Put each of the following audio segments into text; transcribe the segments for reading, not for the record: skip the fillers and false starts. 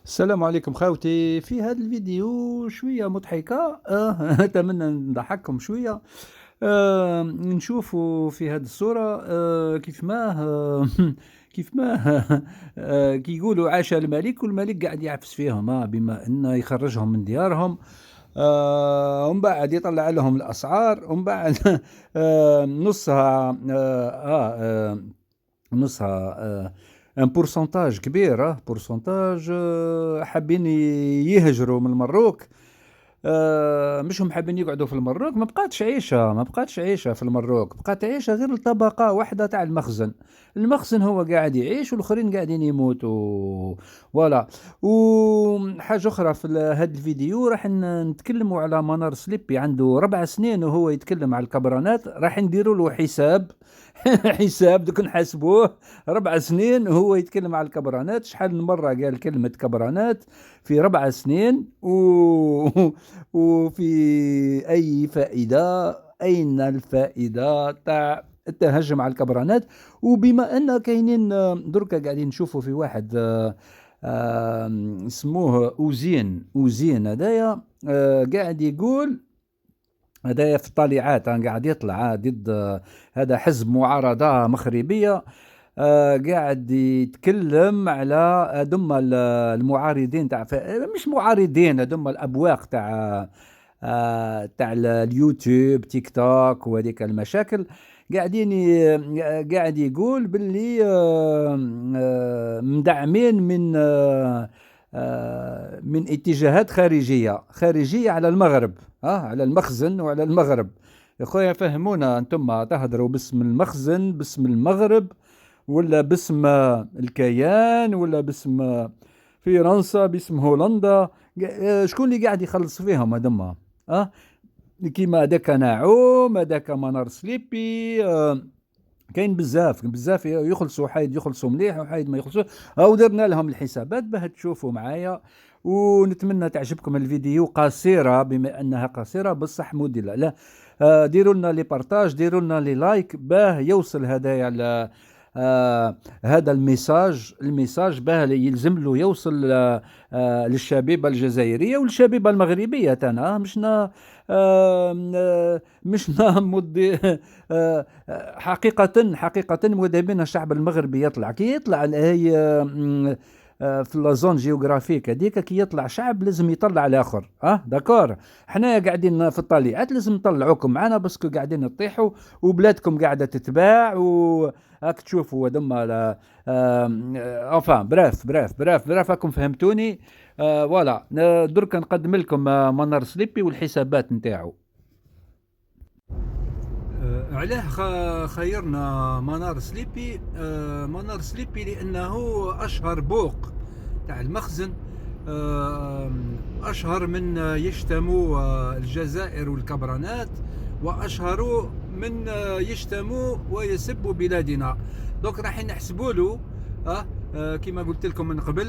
السلام عليكم خاوتي. في هذا الفيديو شوية مضحكة أتمنى نضحككم شوية. نشوفوا في هذه الصورة كيف ما كيف ما كي يقولوا عاش الملك والملك قاعد يعفس فيهم، بما أنه يخرجهم من ديارهم. ومن بعد يطلع لهم الأسعار، ومن بعد نصها نصها ان بورسنتاج كبير، بورسنتاج حابين يهجروا من المروك. مش هم حابين يقعدوا في المروك، ما بقاتش عيشة في المروك، بقات عيشة غير الطبقة واحدة تاع المخزن. المخزن هو قاعد يعيش والآخرين قاعدين يموتوا. فوالا. وحاجة أخرى في هذا الفيديو راح نتكلموا على منار سليبي، عنده 4 سنين وهو يتكلم على الكبرانات، راح نديروا له حساب. حساب دوك نحاسبوه. 4 سنين وهو يتكلم على الكبرانات، شحال من مرة قال كلمة كبرانات في 4 سنين وفي أي فائدة؟ أين الفائدة تاع التهجم على الكبرانات؟ وبما أن كاينين دركا قاعدين نشوفوا في واحد اسموه أوزين هدايا، قاعد يقول هذا في الطالعات، قاعد يطلع ضد هذا حزب معارضة مغربية. قاعد يتكلم على دم المعارضين تاع مش معارضين، دم الأبواق تاع اليوتيوب تيك توك وهذيك المشاكل. قاعدين قاعد يقول باللي مدعمين من اتجاهات خارجية على المغرب، على المخزن وعلى المغرب. يا خويا فهمونا، انتم تهدروا باسم المخزن، باسم المغرب، ولا باسم الكيان، ولا باسم فرنسا، باسم هولندا؟ شكون اللي قاعد يخلص فيهم هذوما؟ اه كيما هذاك ناعوم، هذاك منار سليبي، كاين بزاف بزاف يخلصوا، حايد يخلصوا مليح وحايد ما يخلصوا. او درنا لهم الحسابات باه تشوفوا معايا. ونتمنى تعجبكم الفيديو. قصيرة بما انها قصيرة بصح مدلة، لا ديروا لنا لي بارتاج، ديروا لنا لي لايك باه يوصل هدايا هذا الميساج باه يلزم له يوصل للشبيبة الجزائرية والشبيبة المغربية تانا. مشنا مضي حقيقة مذهبين الشعب المغربي يطلع كي يطلع هي في لازون جيوغرافيك هذيك، كي يطلع شعب لازم يطلع الاخر. داكور. حنايا قاعدين في الطليعات لازم نطلعوكم معنا باسكو قاعدين تطيحوا وبلادكم قاعده تتباع، وهاك تشوفوا هذوما. enfin براف راكم فهمتوني. فوالا. درك نقدم لكم منار سليبي والحسابات نتاعو. علاه خيرنا منار سليبي؟ منار سليبي لأنه أشهر بوق تاع المخزن، أشهر من يشتموا الجزائر والكبرانات، وأشهر من يشتموا ويسبوا بلادنا. دوك راح نحسبوا له كما قلت لكم من قبل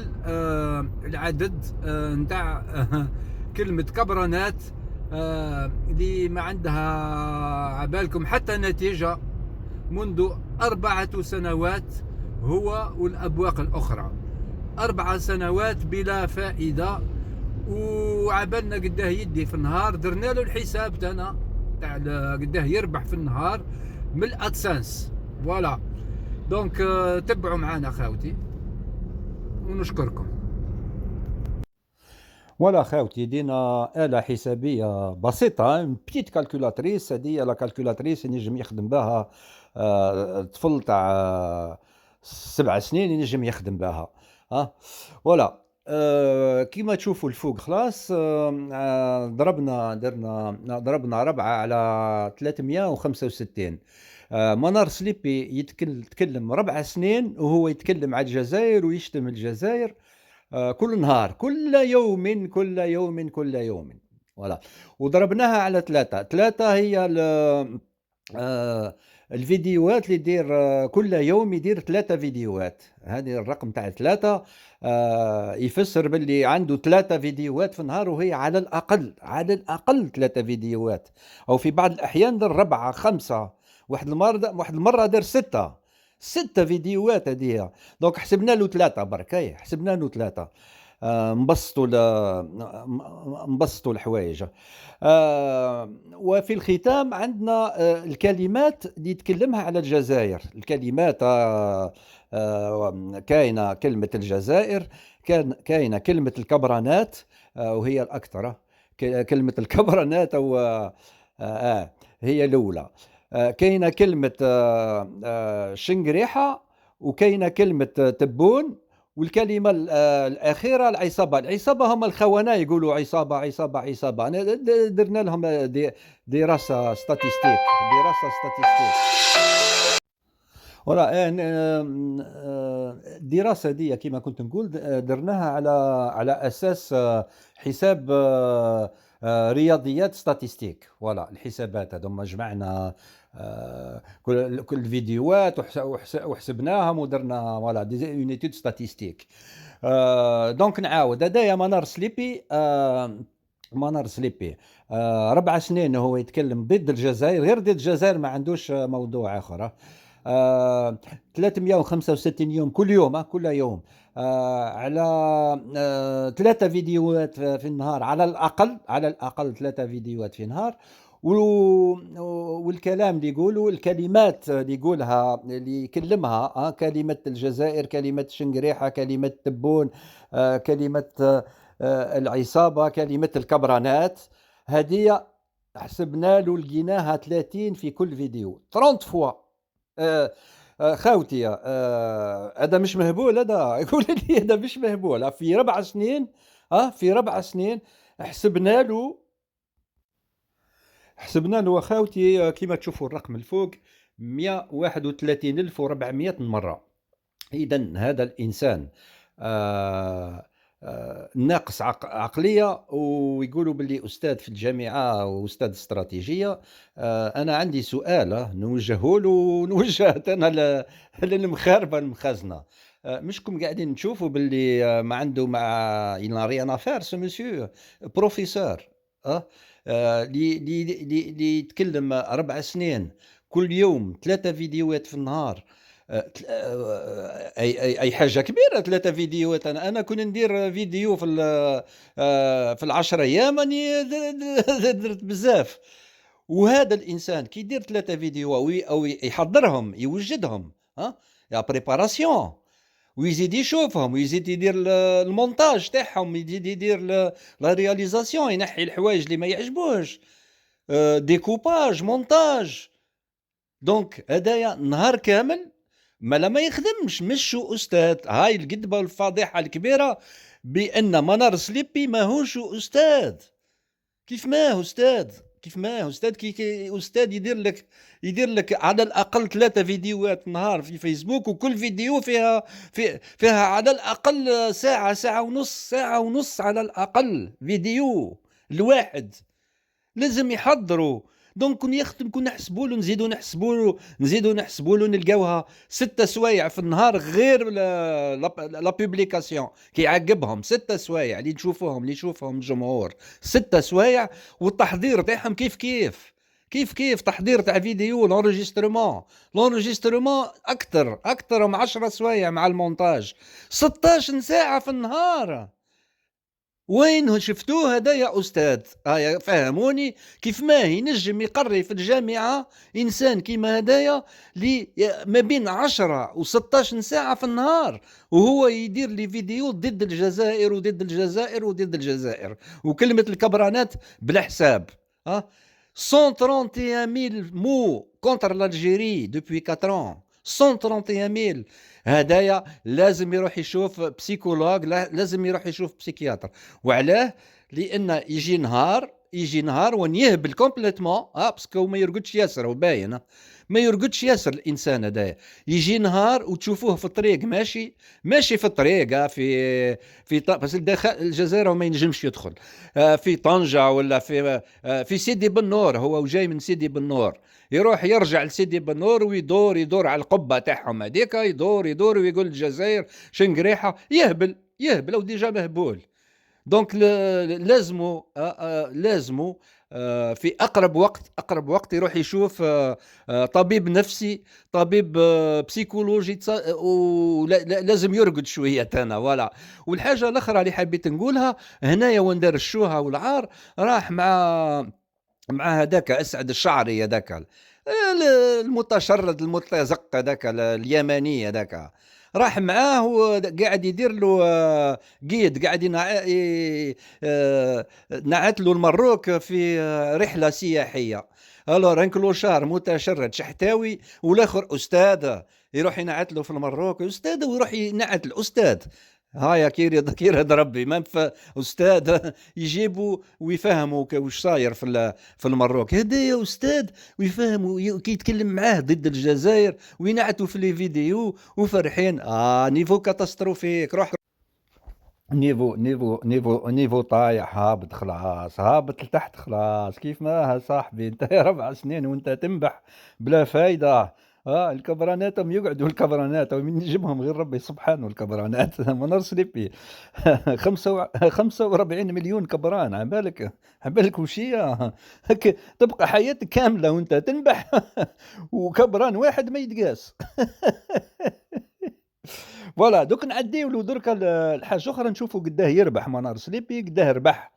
العدد نتاع كلمة كبرانات اللي ما عندها عبالكم حتى نتيجة منذ 4 سنوات، هو والأبواق الأخرى. 4 سنوات بلا فائدة، وعبالنا قداه يدي في النهار. درنا له الحساب تاعنا تاع قداه يربح في النهار من الادسنس. فوالا. دونك تبعوا معنا خاوتي ونشكركم. ولا خاوتي دينا آلة حسابية بسيطة، بتيت كالكولاتريس. هذه لا كالكولاتريس ينجم يخدم بها طفل تاع 7 سنين، ينجم يخدم بها. ولا. كيما تشوفوا الفوق خلاص. ضربنا 4 على 365. منار سليبي يتكلم 4 سنين وهو يتكلم على الجزائر ويشتم الجزائر كل نهار، كل يوم. ولا. وضربناها على 3 هي آه، الفيديوهات اللي يدير كل يوم يدير 3 فيديوهات. هذه الرقم تاع 3 يفسر باللي عنده 3 فيديوهات في النهار، وهي على الأقل 3 فيديوهات، أو في بعض الأحيان در 4 5. واحد المرة دار 6 فيديوهات هذه. دونك حسبنا له 3 برك، حسبنا له 3. نبسطوا الحوايج. وفي الختام عندنا الكلمات اللي يتكلمها على الجزائر. الكلمات كاينة كلمة الجزائر، كاينة كلمة الكبرانات، وهي الأكثر. كلمة الكبرانات هي الأولى. كاينة كلمة شنقريحة، وكاينة كلمة تبون، والكلمة الأخيرة العصابة. العصابة هم الخونة، يقولوا عصابة عصابة عصابة. أنا درنا لهم دراسة ستاتيستيك. ولا الدراسة دي كما كنت نقول درناها على أساس حساب رياضيات ستاتيستيك. ولا الحسابات هذوما جمعنا كل الفيديوهات وحسبناهم ودرنا ولا دي اون ايتود ستاتيستيك. دونك نعاود هذايا منار سليبي 4 سنين هو يتكلم ضد الجزائر، غير ضد الجزائر، ما عندوش موضوع آخر. 365 يوم، كل يوم كل يوم على 3 فيديوهات في النهار على الأقل 3 فيديوهات في النهار. والكلام اللي يقولوا، الكلمات اللي يقولها اللي يكلمها، كلمة الجزائر، كلمة شنقريحة، كلمة تبون، كلمة العصابة، كلمة الكبرانات، هذه حسبنا له لقيناها 30 في كل فيديو، 30 فوا. خاوتي هذا مش مهبول، هذا يقول لي هذا مش مهبول. في 4 سنين في 4 سنين حسبنا له خاوتي كما تشوفوا الرقم الفوق 131,400 مرة. إذن هذا الإنسان ناقص عقلية، ويقولوا باللي أستاذ في الجامعة وأستاذ استراتيجية. أنا عندي سؤال نوجهه له ونوجه أنا للمخاربة المخازنة. مشكم قاعدين نشوفوا باللي ما عنده مع ريان افير سو مسيو بروفيسور اللي يتكلم 4 سنين كل يوم 3 فيديوهات في النهار. اي حاجه كبيره 3 فيديوهات. انا كنت ندير فيديو في 10 ايام اني درت بزاف. وهذا الانسان كي يدير 3 فيديو او يحضرهم يوجدهم يا بريباراسيون، ويزيد يشوفهم، ويزيد يدير المونتاج تاعهم، يزيد يدير لا رياليزاسيون، ينحي الحوايج اللي ما يعجبوش، ديكوباج، مونتاج. دونك هدايا نهار كامل ما يخدمش. مش أستاذ. هاي الكذبة والفضيحة الكبيرة بأن منار سليبي ماهوش أستاذ. كيف ما هو أستاذ؟ كي أستاذ يدير لك على الأقل 3 فيديوهات في النهار في فيسبوك، وكل فيديو فيها على الأقل ساعة ونص على الأقل فيديو الواحد. لازم يحضروا. دونك كون نحسبوا له، نزيدوا نحسبوا له نلقاوها 6 سوايع في النهار، غير لا بوبليكاسيون كي يعقبهم 6 سوايع اللي يشوفهم الجمهور، 6 سوايع. والتحضير تاعهم كيف تحضير تاع فيديو، لونجسترومون اكثر من 10 سوايع مع المونتاج، 16 ساعة في النهار. وين شفتوه هذا يا أستاذ؟ فهموني كيف ما ينجم يقري في الجامعة إنسان كيما هدايا اللي ما بين 10 و 16 ساعة في النهار، وهو يدير لي فيديو ضد الجزائر وكلمة الكبرانات بلا حساب. 131,000 mots contre l'Algérie depuis 4 ans. 131,000. هدايا لازم يروح يشوف بسيكولوج، لازم يروح يشوف بسيكياتر. وعلاه؟ لأن يجي نهار وين يهبل كومبليتمون، باسكو ما يرقدش ياسر، وباين ما يرقدش ياسر الانسان هذايا. يجي نهار وتشوفوه في الطريق ماشي في الطريق في بس الجزائر ما ينجمش يدخل في طنجة ولا في سيدي بنور. هو جاي من سيدي بنور، يروح يرجع لسيدي بنور ويدور على القبة تاعهم هذيك، يدور ويقول الجزائر شنقريحة. يهبل وديجا مهبول. دونك لازموا لازموا في أقرب وقت يروح يشوف طبيب نفسي، طبيب بسيكولوجي، لازم يرقد شوية تانا فوالا. والحاجة الأخرى اللي حبيت نقولها هنايا وين دار الشوهة والعار، راح مع هذاك أسعد الشعري، هذاك المتشرد المتزق، هذاك اليمني هذاك، راح معاه وقاعد يدير له قيد، قاعد نعت له المروك في رحلة سياحية. الو كلوشار متشرد شحتاوي، والاخر استاذ يروح ينعت له في المروك استاذ، ويروح ينعت الاستاذ. هايا كير هذا ربي ما استاذ يجيبوا ويفهموا واش صاير في المروك، هدايا استاذ ويفهموا كي يتكلم معاه ضد الجزائر وينعتوا في لي فيديو وفرحين. نيفو كاتاستروفيك، روح نيفو طايح، هابط خلاص، هابط لتحت خلاص. كيف ما صاحبي انت 4 سنين وانت تنبح بلا فايدة. الكبرانات يقعدوا، الكبرانات من يجيبهم غير ربي سبحانه. الكبرانات منار سليبي 45 مليون كبران، عبالك وشية هك تبقى حياتك كاملة وانت تنبح وكبران واحد ما يتقاس. فوالا دوك نعديو له دركا الحاجه اخرى، نشوفوا قداه يربح منار سليبي، قداه ربح،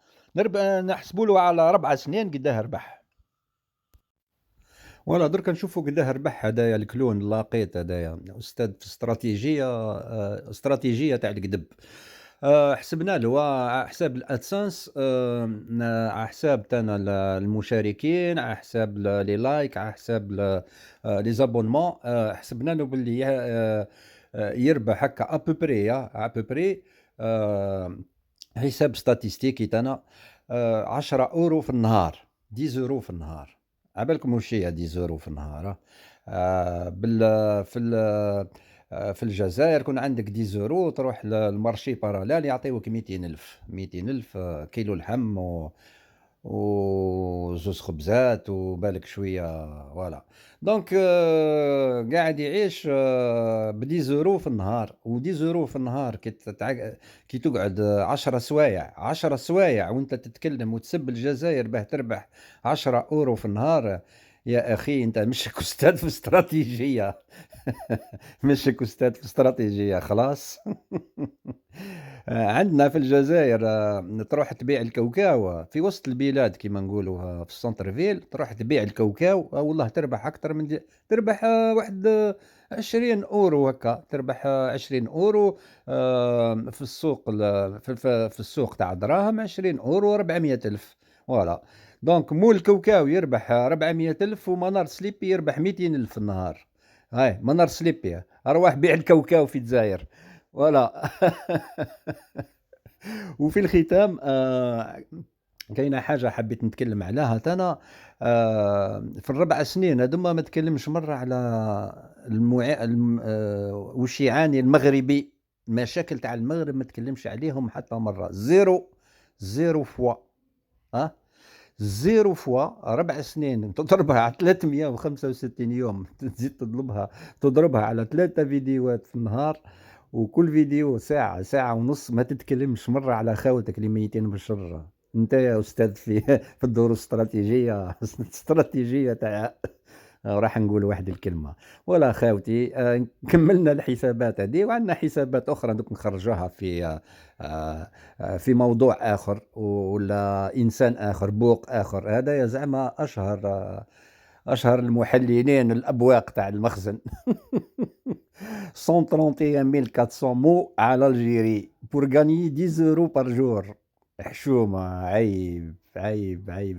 نحسبوا له على 4 سنين قداه ربح. فوالا دركا نشوفوا قداه ربح. هدايا الكلون اللاقيت، هدايا استاذ في استراتيجيه تاع الكذب. حسبنا له على حساب الادسنس، على حساب تاعنا المشاركين، على حساب لي لايك، على حساب لي زابونمون. حسبنا له باللي يربح هكا ابوبري حساب ستاتيستيكي تاعنا 10 اورو في النهار، 10 اورو في النهار. عبالكم واش هي 10 اورو في النهار؟ في الجزائر كون عندك 10 اورو تروح للمارشي باراليل يعطيوك 200 ألف كيلو لحم وزوز خبزات وبالك شويه. فوالا دونك قاعد يعيش ب 10 اورو في النهار. و 10 اورو في النهار كي تقعد 10 سوايع وانت تتكلم وتسب الجزائر باه تربح 10 اورو في النهار، يا اخي انت مشك استاذ في استراتيجيه. مشك استاذ في استراتيجيه خلاص. عندنا في الجزائر تروح تبيع الكاوكاو في وسط البلاد كما نقولوا في السنتر فيل، تروح تبيع الكاوكاو والله تربح اكثر من تربح واحد 20 اورو هكا، تربح 20 اورو في السوق في السوق تاع دراهم 20 اورو 400 الف. فوالا دونك مول الكاوكاو يربح 400 الف ومنار سليبي يربح 200 الف في النهار. هاي منار سليبي ارواح بيع الكاوكاو في الجزائر. فوالا. وفي الختام كاينه حاجه حبيت نتكلم عليها انا. في ال4 سنين هذوما ما تكلمش مره على وش يعاني المغربي، المشاكل تاع المغرب ما تكلمش عليهم حتى مره. زيرو فوا. زيرو فوا 4 سنين تضربها على 365 يوم، تزيد تضربها على 3 فيديوهات في النهار، وكل فيديو ساعة ونص ما تتكلمش مرة على خاوتك اللي ميتين بالشر. انت يا استاذ في الدروس استراتيجية تاع راح نقول واحد الكلمة ولا خاوتي. كملنا الحسابات هذه وعندنا حسابات أخرى دوك نخرجوها في موضوع آخر ولا إنسان آخر بوق آخر. هذا يا زعما أشهر المحللين الأبواق تاع المخزن. 131400 مو على الجيري بور غاني 10 اورو بار جور. حشومة، عيب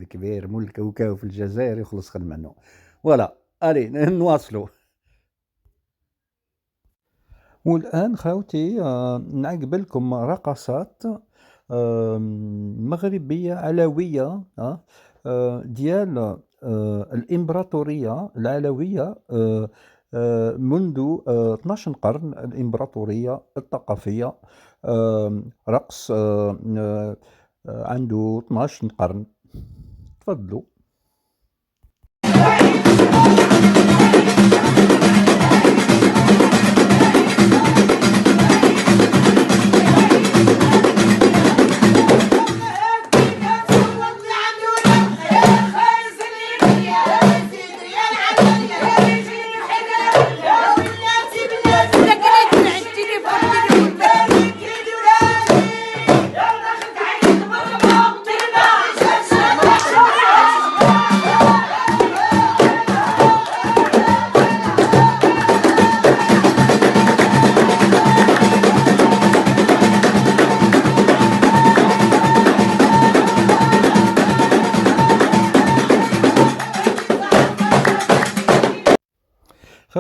كبير. مول الكاوكاو في الجزائر يخلص خل منه. ولا الي نواصلوا. والآن خاوتي نعقب لكم رقصات مغربية علوية ديال الإمبراطورية العلوية منذ 12 قرن. الإمبراطورية الثقافية رقص عنده 12 قرن. تفضلوا.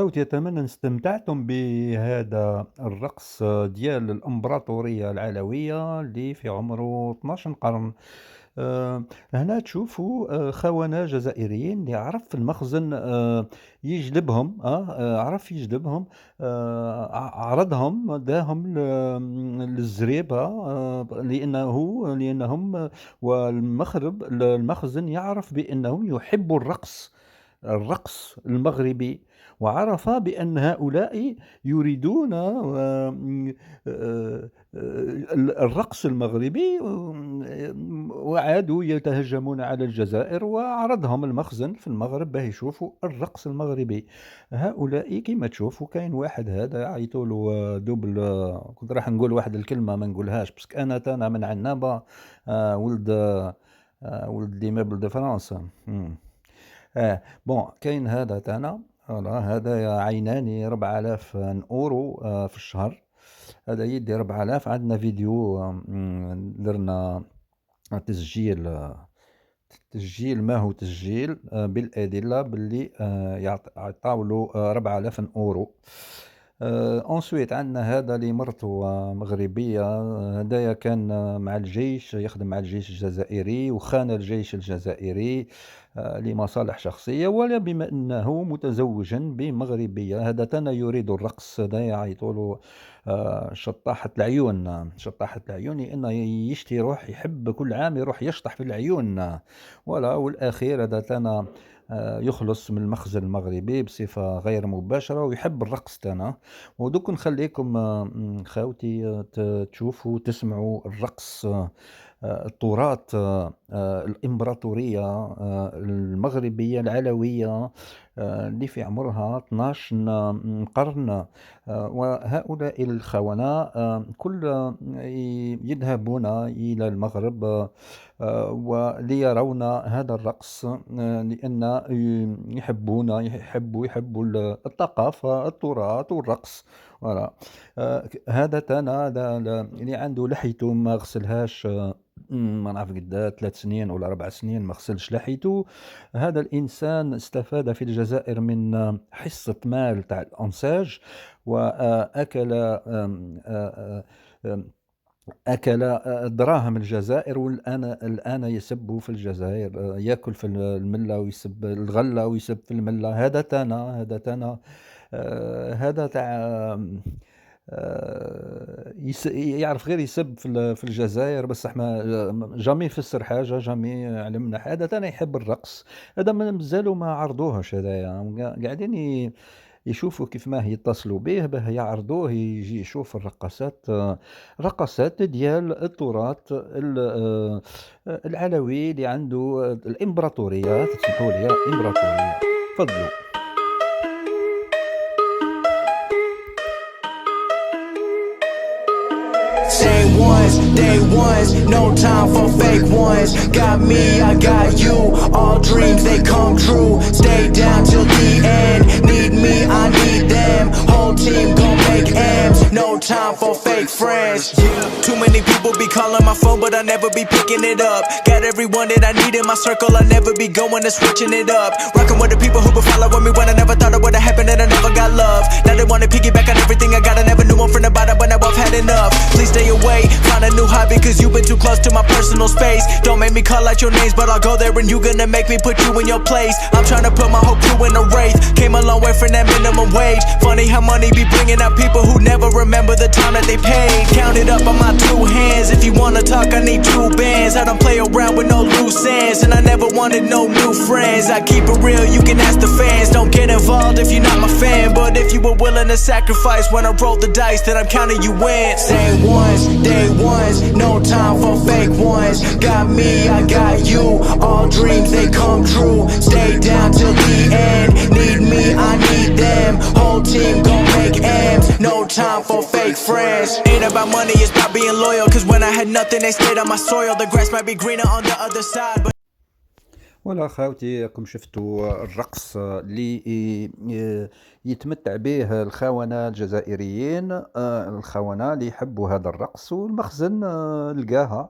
خوتي أتمنى استمتعتم بهذا الرقص ديال الإمبراطورية العلوية اللي في عمره 12 قرن. آه، هنا تشوفوا خونة جزائريين اللي عرف في المخزن يجلبهم، عرف يجلبهم، عرضهم داهم للزريبة، لأنهم المخزن يعرف بأنهم يحبوا الرقص المغربي، وعرف بأن هؤلاء يريدون الرقص المغربي، وعادوا يتهجمون على الجزائر، وعرضهم المخزن في المغرب باه يشوفوا الرقص المغربي. هؤلاء كما تشوفوا كاين واحد هذا عيطوا له دوبل، كنت راح نقول واحد الكلمة ما نقولهاش باسكو انا من عنابة، ولد ولد ليمابل دو فرنسا. بون كاين هذا تاعنا، هذا عينان 4000 اورو في الشهر، هذا يدي 4000. عندنا فيديو درنا تسجيل ما هو تسجيل بالأدلة باللي يعطاولو 4000 اورو. انسويت عندنا هذا اللي مرته مغربية، هدايا كان مع الجيش، يخدم مع الجيش الجزائري وخان الجيش الجزائري لمصالح شخصية، ولا بما أنه متزوجا بمغربية. هذا تانا يريد الرقص، هذا يعيطولو شطاحة العيون، شطاحة العيون، لأنه يشتي يروح يحب كل عام يروح يشطح في العيون. ولا والأخير هذا تانا يخلص من المخزن المغربي بصفة غير مباشرة ويحب الرقص تانا. ودوك نخليكم خاوتي تشوفوا تسمعوا الرقص، التراث الإمبراطورية المغربية العلوية اللي في عمرها 12 قرن. وهؤلاء الخونة كل يذهبون إلى المغرب وليرون هذا الرقص، لأن يحبوا الثقافة، التراث والرقص. ولا هذا تانا اللي عنده لحيته ما غسلهاش، ما نعرف قد 3 سنين ولا 4 سنين ما غسلش لحيته. هذا الإنسان استفاد في الجزائر من حصة مال تاع الأنساج، وأكل أكل دراهم الجزائر، والآن يسب في الجزائر، يأكل في الملة ويسب الغلة ويسب في الملة. هذا تانا هذا تاع يعرف غير يسب في الجزائر، بصح ما جامي يفسر حاجة، جامي علمنا حاجة. هذا تانا يحب الرقص، هذا مازالوا ما عرضوهش، هذايا قاعدين يشوفوا كيف ما يتصلوا به باه يعرضوه، يجي يشوف الرقصات ديال التراث العلوي اللي عنده الإمبراطورية. تسمحوا لي إمبراطورية، تفضلوا. Same ones, day ones, no time for fake ones. Got me, I got you, all dreams they come true. Stay down till the end, need me, I need them. Whole team gon' make M's, no time for fake friends. Too many people be calling my phone, but I never be picking it up. Got everyone that I need in my circle, I never be going and switching it up. Rockin' with the people who been following me when I never thought it would've happened and I never got love. Now they wanna piggyback on everything I got, I never knew I'm from the bottom, but now I've had enough. Please stay away, find a new hobby, cause you've been too close to my personal space. Don't make me call out your names, but I'll go there and you gonna make me put you in your place. I'm tryna put my whole crew in a wraith, came a long way from that minimum wage. Funny how money be bringing out people who never remember the time that they paid. Count it up on my 2 hands, if you wanna talk I need 2 bands. I don't play around with no loose ends, and I never wanted no new friends. I keep it real, you can ask the fans. Don't get involved if you're not my fan, but if you were willing to sacrifice when I roll the dice, then I'm counting you in. Same ones, day ones, no time for fake ones. Got me, I got you, all dreams they come true. Stay down till the end, need me, I need them. Whole team gon' make M's, no time for fake friends. Ain't about money, it's about being loyal, cause when I had nothing they stayed on my soil. The grass might be greener on the other side, but ولا خاوتي راكم شفتوا الرقص اللي يتمتع به الخونة الجزائريين، الخونة اللي يحبوا هذا الرقص. والمخزن لقاها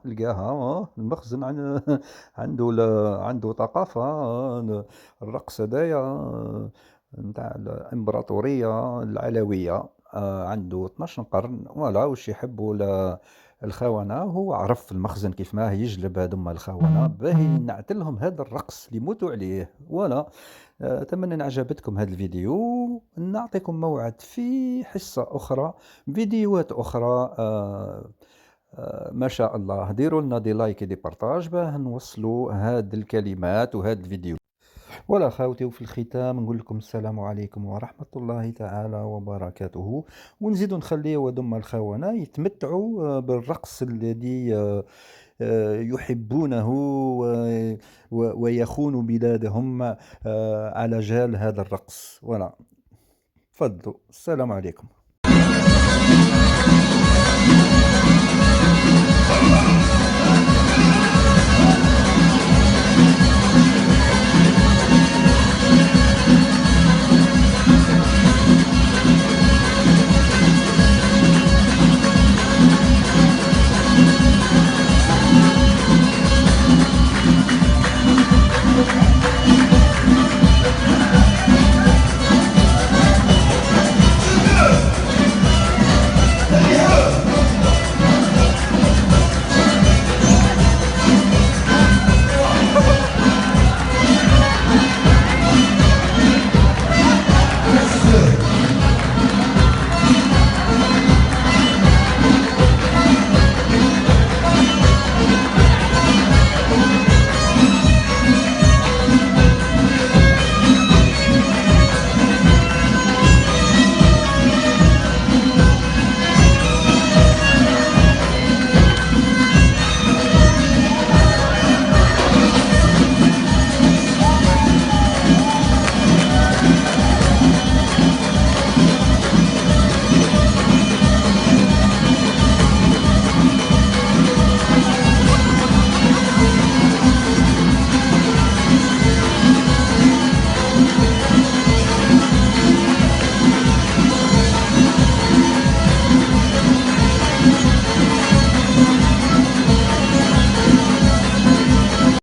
المخزن عنده ثقافة. الرقص هدايا نتاع الإمبراطورية العلوية، عنده 12 قرن، فوالا واش يحبوا الخونة. هو عرف المخزن كيف ما يجلب هاذوما الخونة باه ينعتلهم هذا الرقص اللي يموتوا عليه، فوالا. أتمنى أن عجبتكم هذا الفيديو، نعطيكم موعد في حصة أخرى، فيديوهات أخرى. ما شاء الله، ديروا لنا دي لايك دي بارتاج باه نوصلوا هاد الكلمات وهاد الفيديو. ولا خاوتي، وفي الختام نقول لكم السلام عليكم ورحمة الله تعالى وبركاته، ونزيد نخليو هذوما الخونة يتمتعوا بالرقص الذي يحبونه ويخون بلادهم على جال هذا الرقص. ولا، تفضلوا، السلام عليكم.